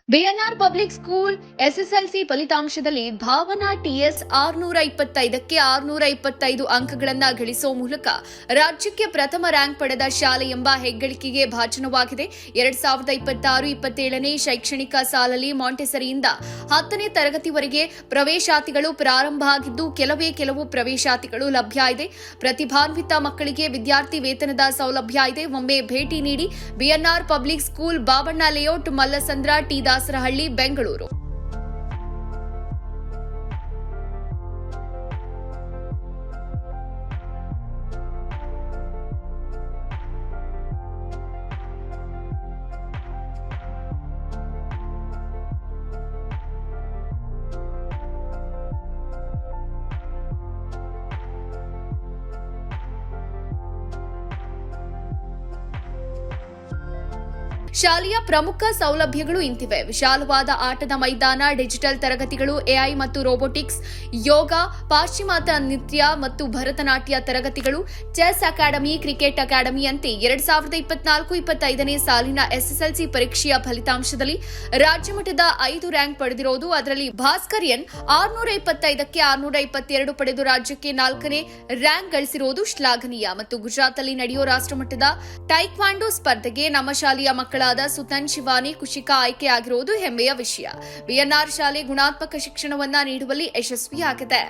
BNR public school SSLC ಫಲಿತಾಂಶದಲ್ಲಿ Bhavana TS 625ಕ್ಕೆ 625 ಅಂಕಗಳನ್ನ ಗಳಿಸುವ ಮೂಲಕ ರಾಜ್ಯಕ್ಕೆ ಪ್ರಥಮ ರ್ಯಾಂಕ್ ಪಡೆದ ಶಾಲೆ ಎಂಬ ಹೆಗ್ಗಳಿಕೆಗೆ ಭಾಜನವಾಗಿದೆ. 2026-27ನೇ ಶೈಕ್ಷಣಿಕ ಸಾಲಲ್ಲಿ ಮಾಂಟೆಸರಿಯಿಂದ 10ನೇ ತರಗತಿವರೆಗೆ ಪ್ರವೇಶಾತಿಗಳು ಪ್ರಾರಂಭ ಆಗಿದ್ದು ಕೆಲವು ಪ್ರವೇಶಾತಿಗಳು ಲಭ್ಯ ಇದೆ. ಪ್ರತಿಭಾನ್ವಿತ ಮಕ್ಕಳಿಗೆ ವಿದ್ಯಾರ್ಥಿ ವೇತನದ ಸೌಲಭ್ಯ ಇದೆ. ಒಮ್ಮೆ ಭೇಟಿ ನೀಡಿ. BNR public school, Babanna layout, Mallasandra, T Dasarahalli, Bengaluru. ಶಾಲೆಯ ಪ್ರಮುಖ ಸೌಲಭ್ಯಗಳು ಇಂತಿವೆ. ವಿಶಾಲವಾದ ಆಟದ ಮೈದಾನ, ಡಿಜಿಟಲ್ ತರಗತಿಗಳು, ಎಐ ಮತ್ತು ರೋಬೋಟಿಕ್ಸ್, ಯೋಗ, ಪಾಶ್ಚಿಮಾತ್ಯ ನೃತ್ಯ ಮತ್ತು ಭರತನಾಟ್ಯ ತರಗತಿಗಳು, ಚೆಸ್ ಅಕಾಡೆಮಿ, ಕ್ರಿಕೆಟ್ ಅಕಾಡೆಮಿಯಂತೆ 2024-25ನೇ ಸಾಲಿನ ಎಸ್ಎಸ್ಎಲ್ಸಿ ಪರೀಕ್ಷೆಯ ಫಲಿತಾಂಶದಲ್ಲಿ ರಾಜ್ಯಮಟ್ಟದ 5 ರ್ಯಾಂಕ್ ಪಡೆದಿರುವುದು. ಅದರಲ್ಲಿ ಭಾಸ್ಕರ್ಯನ್ 625ಕ್ಕೆ 622 ಪಡೆದು ರಾಜ್ಯಕ್ಕೆ 4ನೇ ರ್ಯಾಂಕ್ ಗಳಿಸಿರುವುದು ಶ್ಲಾಘನೀಯ. ಮತ್ತು ಗುಜರಾತ್ನಲ್ಲಿ ನಡೆಯುವ ರಾಷ್ಟ್ರಮಟ್ಟದ ಟೈಕ್ವಾಂಡೋ ಸ್ಪರ್ಧೆಗೆ ನಮ್ಮ ಶಾಲೆಯ ಮಕ್ಕಳಾದ ಸುತನ್, ಶಿವಾನಿ, ಕುಶಿಕಾ ಆಯ್ಕೆಯಾಗಿರುವುದು ಹೆಮ್ಮೆಯ ವಿಷಯ. ಬಿಎನ್ಆರ್ ಶಾಲೆ ಗುಣಾತ್ಮಕ ಶಿಕ್ಷಣವನ್ನ ನೀಡುವಲ್ಲಿ ಯಶಸ್ವಿಯಾಗಿದೆ.